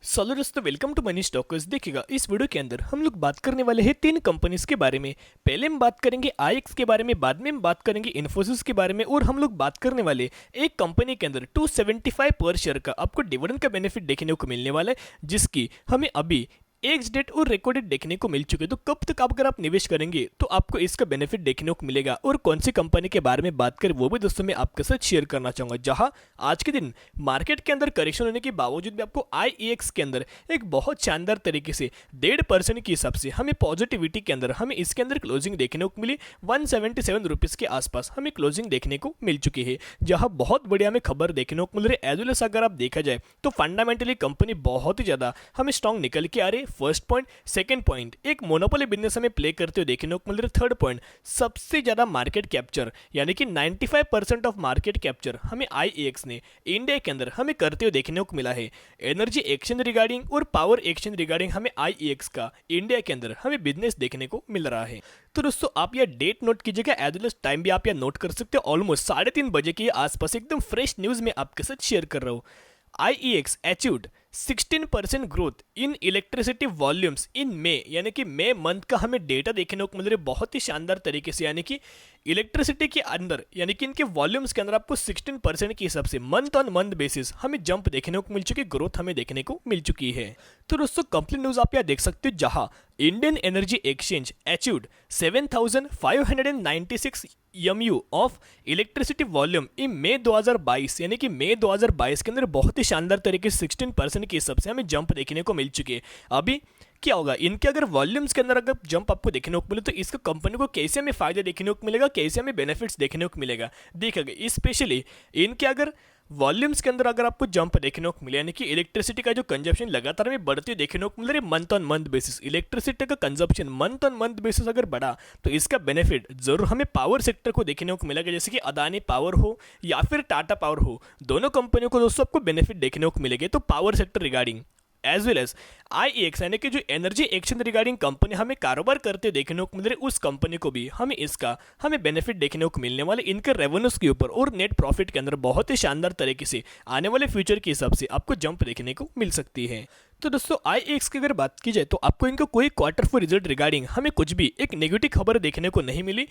Solo दोस्तों, welcome to money stalkers. देखिएगा, इस वीडियो के अंदर हम लोग बात करने वाले हैं तीन कंपनीज के बारे में। पहले हम बात करेंगे आईएक्स के बारे में, बाद में हम बात करेंगे इन्फोसिस के बारे में, और हम लोग बात करने वाले एक कंपनी के अंदर 275 पर शेयर का आपको डिविडेंड का बेनिफिट देखने को मिलने वाला है, जिसकी हमें अभी एक्स डेट और रिकॉर्डेड देखने को मिल चुके हैं। तो कब तक अगर आप निवेश करेंगे तो आपको इसका बेनिफिट देखने को मिलेगा, और कौन सी कंपनी के बारे में बात करें वो भी दोस्तों मैं आपके साथ शेयर करना चाहूंगा। जहां आज के दिन मार्केट के अंदर करेक्शन होने के बावजूद भी आपको आईईएक्स के अंदर एक बहुत शानदार तरीके से 1.5% के हिसाब से हमें पॉजिटिविटी के अंदर हमें इसके अंदर क्लोजिंग देखने को मिली। 177 रुपीज के आसपास हमें क्लोजिंग देखने को मिल चुकी है, जहां बहुत बढ़िया हमें खबर देखने को मिल रही है। एज वेल एज अगर आप देखा जाए तो फंडामेंटली कंपनी बहुत ही ज्यादा हमें स्ट्रॉन्ग निकल के आ रही है। First point. सेकंड पॉइंट, एक मोनोपोली बिजनेस हमें प्ले करते हुए देखने को मिल रहा है। थर्ड पॉइंट, सबसे ज्यादा मार्केट कैप्चर यानी कि 95% ऑफ मार्केट कैप्चर हमें आईईएक्स ने इंडिया के अंदर हमें करते हुए देखने को मिला है। एनर्जी एक्सचेंज रिगार्डिंग और पावर एक्सचेंज रिगार्डिंग हमें आईईएक्स का इंडिया के अंदर हमें बिजनेस देखने को मिल रहा है। तो दोस्तों आप यह डेट नोट कीजिएगा, एज वेल एज टाइम भी आप यह नोट कर सकते हो। ऑलमोस्ट 3:30 बजे के आसपास एकदम फ्रेश न्यूज में आपके साथ शेयर कर रहा हूँ। IEX achieved 16% growth in electricity volumes in May, यानी कि मई मंथ का हमें डेटा देखने को मिल रहा है बहुत ही शानदार तरीके से। यानी कि इलेक्ट्रिसिटी के अंदर यानी कि इनके वॉल्यूम्स के अंदर आपको 16% के हिसाब से मंथ ऑन मंथ बेसिस हमें जंप देखने को मिल चुकी, ग्रोथ हमें देखने को मिल चुकी है। तो दोस्तों कंप्लीट न्यूज आप यहाँ देख सकते हो, जहां Indian energy exchange achieved 7,596 MU of electricity volume in May 2022, यानी कि मई 2022 के अंदर बहुत ही शानदार तरीके से 16% के हिसाब से हमें जंप देखने को मिल चुकी है। अभी क्या होगा, इनके अगर वॉल्यूम्स के अंदर अगर जंप आपको देखने को मिले तो इसका कंपनी को कैसे हमें फायदा देखने को मिलेगा, कैसे हमें बेनिफिट्स देखने को मिलेगा। देखिएगा स्पेशली इनके अगर वॉल्यूम्स के अंदर अगर आपको जंप देखने को मिले, यानी कि इलेक्ट्रिसिटी का जो कंजप्शन लगातार हमें बढ़ती देखने को मिल रही है month on month basis. Electricity का consumption month on month basis अगर बढ़ा तो इसका बेनिफिट जरूर हमें पावर सेक्टर को देखने को मिलेगा, जैसे कि अदानी पावर हो या फिर टाटा पावर हो, दोनों कंपनियों को दोस्तों आपको बेनिफिट देखने को मिलेंगे। तो power sector regarding as well as IEX यानी कि जो एनर्जी एक्सचेंज रिगार्डिंग कंपनी हमें कारोबार करते देखने को मिल रही है, उस कंपनी को भी हमें बेनिफिट देखने को मिलने वाले इनके रेवेन्यूज के ऊपर और नेट प्रॉफिट के अंदर बहुत ही शानदार तरीके से आने वाले फ्यूचर के हिसाब से आपको जंप देखने को मिल सकती है। तो दोस्तों आईईएक्स की अगर बात की जाए तो आपको इनका कोई क्वार्टर फोर रिजल्ट रिगार्डिंग हमें कुछ भी एक नेगेटिव खबर देखने को नहीं मिली।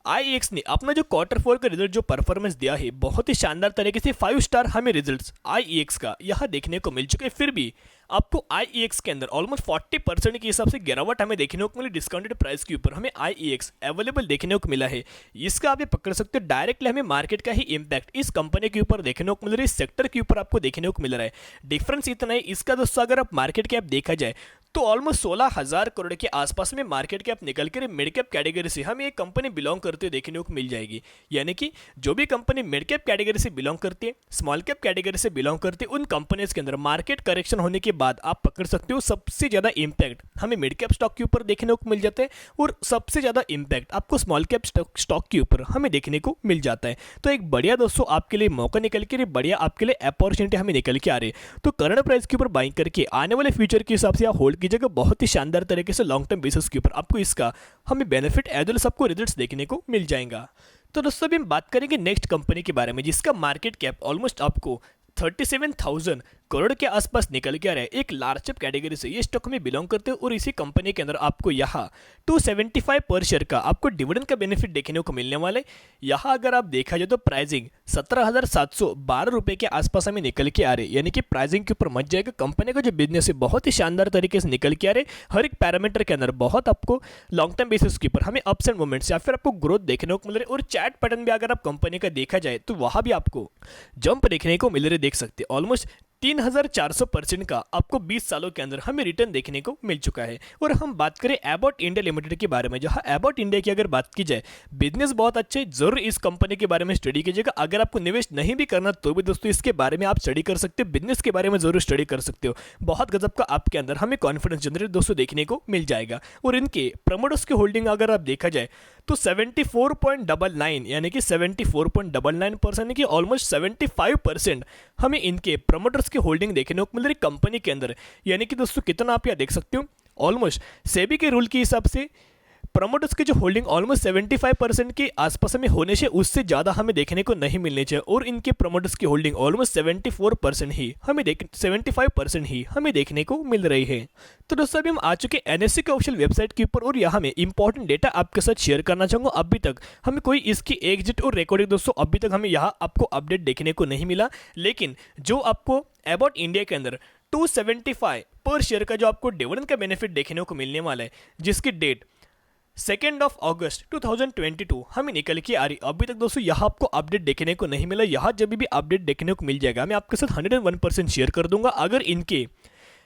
आईईएक्स ने अपना जो क्वार्टर फोर का रिजल्ट जो परफॉर्मेंस दिया है बहुत ही शानदार तरीके से 5 स्टार हमें रिजल्ट्स आईईएक्स का यहाँ देखने को मिल चुके हैं। फिर भी आपको आईईएक्स के अंदर ऑलमोस्ट 40% के हिसाब से गिरावट हमें देखने को मिली। डिस्काउंटेड प्राइस के ऊपर हमें आईईएक्स अवेलेबल देखने को मिला है। इसका आप ये पकड़ सकते हो डायरेक्टली हमें मार्केट का ही इंपैक्ट इस कंपनी के ऊपर देखने को मिल रहा है, इस सेक्टर के ऊपर आपको देखने को मिल रहा है। डिफरेंस इतना है इसका दोस्तों, अगर आप मार्केट कैप देखा जाए तो ऑलमोस्ट 16,000 करोड़ के आसपास में मार्केट कैप निकल कर मिड कैप कैटेगरी से हमें एक कंपनी बिलोंग करते हुए देखने को मिल जाएगी। यानी कि जो भी कंपनी मिड कैप कैटेगरी से बिलोंग करती है, स्मॉल कैप कैटेगरी से बिलोंग करती है, उन कंपनीज के अंदर मार्केट करेक्शन होने के बाद आप पकड़ सकते हो सबसे ज्यादा इंपैक्ट हमें मिड कैप स्टॉक के ऊपर देखने को मिल जाता है, और सबसे ज्यादा इंपैक्ट आपको स्मॉल कैप स्टॉक के ऊपर हमें देखने को मिल जाता है। तो एक बढ़िया दोस्तों आपके लिए मौका निकल के, बढ़िया आपके लिए अपॉर्चुनिटी हमें निकल के आ रही है। तो करंट प्राइस के ऊपर बाइंग करके आने वाले फ्यूचर के हिसाब से आप होल्ड कीजिएगा बहुत ही शानदार तरीके से लॉन्ग टर्म बेसिस के ऊपर आपको इसका हमें बेनिफिट एज वेल सबको रिजल्ट्स देखने को मिल जाएगा। तो दोस्तों अभी हम बात करेंगे नेक्स्ट कंपनी के बारे में, जिसका मार्केट कैप ऑलमोस्ट आपको 37,000 करोड़ के आसपास निकल के आ रहा है। एक लार्ज कैप कैटेगरी से ये स्टॉक में बिलोंग करते हैं, और इसी कंपनी के अंदर आपको यहाँ 275 पर शेयर का आपको डिविडेंड का बेनिफिट देखने को मिलने वाला है। यहाँ अगर आप देखा जाए तो प्राइसिंग 17,712 रुपए के आसपास हमें निकल के आ रहे, यानी कि प्राइसिंग के ऊपर मच जाएगा। कंपनी का जो बिजनेस है बहुत ही शानदार तरीके से निकल के आ रहे, हर एक पैरामीटर के अंदर बहुत आपको लॉन्ग टर्म बेसिस के ऊपर हमें अप्स एंड मोमेंट्स या फिर आपको ग्रोथ देखने को मिल रहे, और चैट पैटर्न भी अगर आप कंपनी का देखा जाए तो वहां भी आपको जंप देखने को मिल रहे, देख सकते हैं ऑलमोस्ट 3,400% का आपको 20 सालों के अंदर हमें रिटर्न देखने को मिल चुका है। और हम बात करें एबॉट इंडिया लिमिटेड के बारे में, जहां एबॉट इंडिया की अगर बात की जाए बिजनेस बहुत अच्छे, जरूर इस कंपनी के बारे में स्टडी कीजिएगा। अगर आपको निवेश नहीं भी करना तो भी दोस्तों इसके बारे में आप स्टडी कर सकते हो, बिजनेस के बारे में जरूर स्टडी कर सकते हो। बहुत गजब का आपके अंदर हमें कॉन्फिडेंस जनरेट दोस्तों देखने को मिल जाएगा। और इनके प्रमोटर्स की होल्डिंग अगर आप देखा जाए तो 74.99 यानी कि 74.99% की ऑलमोस्ट 75% हमें इनके प्रमोटर्स की होल्डिंग देखने को मिल रही कंपनी के अंदर। यानी कि दोस्तों कितना आप यहाँ देख सकते हो, ऑलमोस्ट सेबी के रूल के हिसाब से प्रमोटर्स की जो होल्डिंग ऑलमोस्ट 75% के आसपास हमें होने से उससे ज़्यादा हमें देखने को नहीं मिलने चाहिए, और इनके प्रमोटर्स की होल्डिंग ऑलमोस्ट 74% ही हमें 75% ही हमें देखने को मिल रही है। तो दोस्तों अभी हम आ चुके एनएससी के ऑफिशियल वेबसाइट के ऊपर, और यहाँ में इंपॉर्टेंट डेटा आपके साथ शेयर करना चाहूँगा। अभी तक हमें कोई इसकी एग्जिट और रिकॉर्डिंग दोस्तों अभी तक हमें यहाँ आपको अपडेट देखने को नहीं मिला, लेकिन जो आपको अबाउट इंडिया के अंदर 275 पर शेयर का जो आपको डिविडेंड का बेनिफिट देखने को मिलने वाला है, जिसकी डेट 2 अगस्त 2022 हमें निकल के आ रही। अभी तक दोस्तों यहाँ आपको अपडेट देखने को नहीं मिला। यहाँ जब भी अपडेट देखने को मिल जाएगा मैं आपके साथ 101% शेयर कर दूंगा। अगर इनके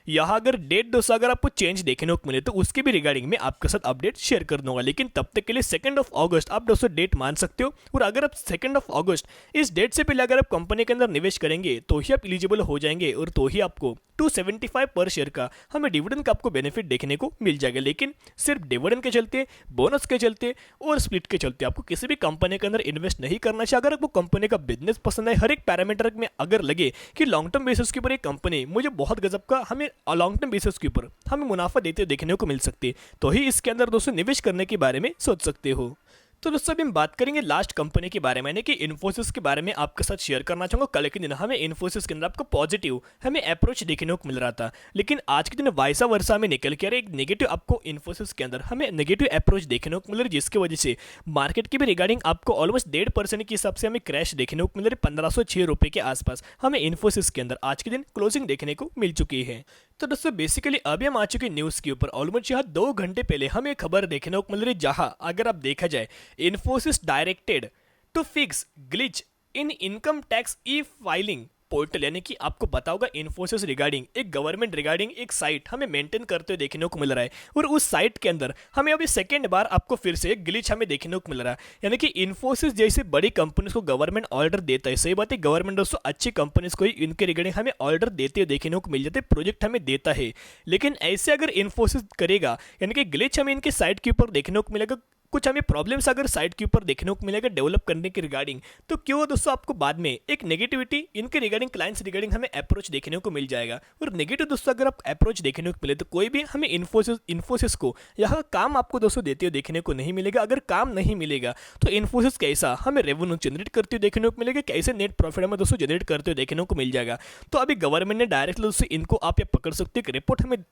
यहाँ अगर डेट दोस्तों अगर आपको चेंज देखने को मिले तो उसके भी रिगार्डिंग में आपके साथ अपडेट शेयर कर दूंगा, लेकिन तब तक के लिए 2 अगस्त आप दोस्तों डेट मान सकते हो। और अगर आप 2 अगस्त इस डेट से पहले अगर आप कंपनी के अंदर निवेश करेंगे तो ही आप एलिजिबल हो जाएंगे, और तो ही आपको 275 पर शेयर का हमें डिविडेंड का आपको बेनिफिट देखने को मिल जाएगा। लेकिन सिर्फ डिविडेंड के चलते, बोनस के चलते और स्प्लिट के चलते आपको किसी भी कंपनी के अंदर इन्वेस्ट नहीं करना चाहिए। अगर आपको कंपनी का बिजनेस पसंद है, हर एक पैरामीटर में अगर लगे कि लॉन्ग टर्म बेसिस के ऊपर एक कंपनी मुझे बहुत गजब का हमें लॉन्ग टर्म बेसिस के ऊपर हमें मुनाफा देते देखने को मिल सकती है, तो ही इसके अंदर दोस्तों निवेश करने के बारे में सोच सकते हो। तो दोस्तों अभी हम बात करेंगे लास्ट कंपनी के बारे में, यानी कि इन्फोसिस के बारे में आपके साथ शेयर करना चाहूंगा। कल के दिन हमें इन्फोसिस के अंदर आपको पॉजिटिव हमें अप्रोच देखने को मिल रहा था, लेकिन आज के दिन वाइसा वर्षा में निकल के एक नेगेटिव आपको इन्फोसिस के अंदर हमें नेगेटिव अप्रोच देखने को मिल रही है, जिसकी वजह से मार्केट की भी रिगार्डिंग आपको ऑलमोस्ट 1.5% के हिसाब से हमें क्रैश देखने को मिल रही है। 1506 रुपये के आसपास हमें इन्फोसिस के अंदर आज के दिन क्लोजिंग देखने को मिल चुकी है। तो दोस्तों बेसिकली अभी हम आ चुके न्यूज़ के ऊपर। ऑलमोस्ट यहाँ 2 घंटे पहले हमें खबर देखने को मिल रही है, जहाँ अगर आप देखा जाए Infosys directed to fix glitch in income tax e filing portal, यानी कि आपको पता होगा इन्फोसिस रिगार्डिंग एक गवर्नमेंट रिगार्डिंग एक साइट हमें मेंटेन करते हुए देखने को मिल रहा है, और उस साइट के अंदर हमें अभी सेकेंड बार आपको फिर से एक ग्लिच हमें देखने को मिल रहा है। यानी कि इन्फोसिस जैसी बड़ी कंपनीज को गवर्नमेंट ऑर्डर देता है, सही बात है, गवर्नमेंट दोस्तों अच्छी कंपनीज को ही इनके रिगार्डिंग हमें ऑर्डर देते हुए देखने को मिल जाते हैं, प्रोजेक्ट हमें देता है। लेकिन ऐसे अगर इन्फोसिस करेगा, यानी कि ग्लिच हमें इनके साइट के ऊपर देखने को मिलेगा, कुछ हमें प्रॉब्लम्स अगर साइट के ऊपर देखने को मिलेगा डेवलप करने के रिगार्डिंग, तो क्यों दोस्तों आपको बाद में एक नेगेटिविटी इनके रिगार्डिंग क्लाइंट्स रिगार्डिंग हमें अप्रोच देखने को मिल जाएगा। और नेगेटिव दोस्तों अगर आप अप्रोच देखने को मिले तो कोई भी हमें इन्फोसिस को यहाँ काम आपको दोस्तों देते हुए देखने को नहीं मिलेगा। अगर काम नहीं मिलेगा तो इन्फोसिस कैसा हमें रेवेन्यू जनरेट करते हुए देखने को मिलेगा, कैसे नेट प्रॉफिट हमें दोस्तों जनरेट करते हुए देखने को मिल जाएगा। तो अभी गवर्नमेंट ने डायरेक्टली दोस्तों इनको आप ये पकड़ सकते हो, एक रिपोर्ट हमें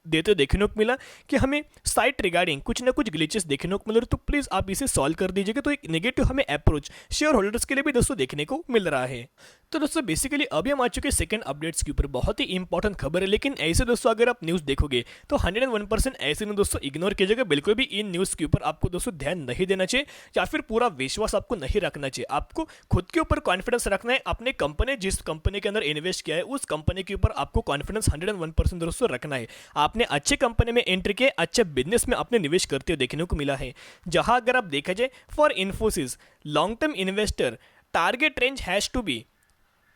देते देखने को मिला कि हमें साइट रिगार्डिंग कुछ ना कुछ ग्लिचेस देखने को मिल रहे, तो प्लीज़ आप इसे सॉल्व कर दीजिएगा। तो एक नेगेटिव हमें अप्रोच शेयर होल्डर्स के लिए भी दोस्तों देखने को मिल रहा है। तो दोस्तों बेसिकली अभी हम आ चुके सेकंड अपडेट्स के ऊपर, बहुत ही इंपॉर्टेंट खबर है, लेकिन ऐसे दोस्तों अगर आप न्यूज़ देखोगे तो 101% ऐसे नहीं दोस्तों इग्नोर कीजिएगा। बिल्कुल भी इन न्यूज़ के ऊपर आपको दोस्तों ध्यान नहीं देना चाहिए, या फिर पूरा विश्वास आपको नहीं रखना चाहिए। आपको खुद के ऊपर कॉन्फिडेंस रखना है, अपने कंपनी जिस कंपनी के अंदर इन्वेस्ट किया है उस कंपनी के ऊपर आपको कॉन्फिडेंस 101% दोस्तों रखना है। आपने अच्छे कंपनी में एंट्री किया, अच्छे बिजनेस में अपने निवेश करते हुए देखने को मिला है, जहां अगर आप देखा जाए for Infosys long term investor target range has to be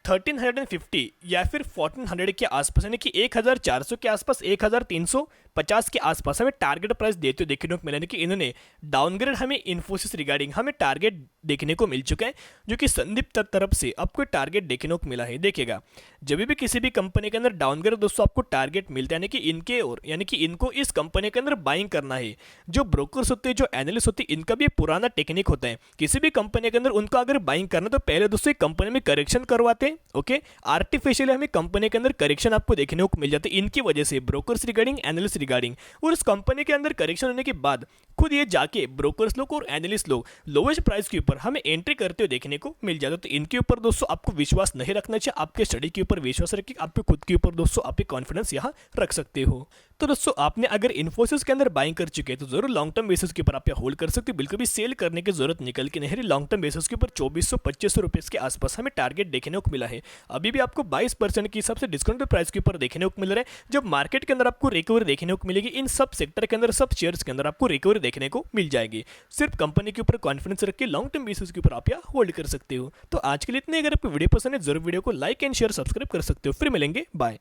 1350 या फिर 1400 के आसपास, यानी कि 1400 के आसपास 1350 के आसपास हमें टारगेट प्राइस देते हुए देखने को मिला। कि इन्होंने डाउनग्रेड हमें इन्फोसिस रिगार्डिंग हमें टारगेट देखने को मिल चुका है, जो कि संदीप तरफ से आपको टारगेट देखने को मिला है। देखिएगा जब भी किसी भी कंपनी के अंदर डाउनग्रेड दोस्तों आपको टारगेट मिलता है, यानी कि इनके और यानी कि इनको इस कंपनी के अंदर बाइंग करना है। जो ब्रोकर्स होते हैं, जो एनालिस्ट होते हैं, इनका भी पुराना टेक्निक होता है। किसी भी कंपनी के अंदर उनको अगर बाइंग करना तो पहले दोस्तों एक कंपनी में करेक्शन करवाते हैं, ओके, आर्टिफिशियली हमें कंपनी के अंदर करेक्शन आपको देखने को मिल जाते हैं। इनकी वजह से ब्रोकर्स रिगार्डिंग एनालिस्ट रिगार्डिंग, और उस कंपनी के अंदर करेक्शन होने के बाद खुद ये जाके ब्रोकर्स लोग और एनालिस्ट लोग लोवेस्ट प्राइस के ऊपर हमें एंट्री करते हुए देखने को मिल जाता है। तो इनके ऊपर दोस्तों आपको विश्वास नहीं रखना चाहिए, आपके स्टडी के ऊपर विश्वास रखिए, आपके खुद के ऊपर दोस्तों आप कॉन्फिडेंस यहाँ रख सकते हो। तो दोस्तों आपने अगर इन्फोसिस के अंदर बाइंग कर चुके हैं तो जरूर लॉन्ग टर्म बेसिस के ऊपर आप होल्ड कर सकते हो। बिल्कुल भी सेल करने की जरूरत निकल के नहीं रही। लॉन्ग टर्म बेसिस के ऊपर 2400-2500 रुपये के आसपास हमें टारगेट देखने को मिला है। अभी भी आपको 22% के हिसाब से डिस्काउंट प्राइस के ऊपर देखने को मिल रहा है। जब मार्केट के अंदर आपको रिकवरी देखने को मिलेगी, इन सब सेक्टर के अंदर सब शेयर्स के अंदर आपको रिकवरी देखने को मिल जाएगी। सिर्फ कंपनी के ऊपर कॉन्फिडेंस रख के लॉन्ग टर्म बेसिस के ऊपर आप यहाँ होल्ड कर सकते हो। तो आज के लिए इतने। अगर आपको वीडियो पसंद है जरूर वीडियो को लाइक एंड शेयर सब्सक्राइब कर सकते हो। फिर मिलेंगे, बाय।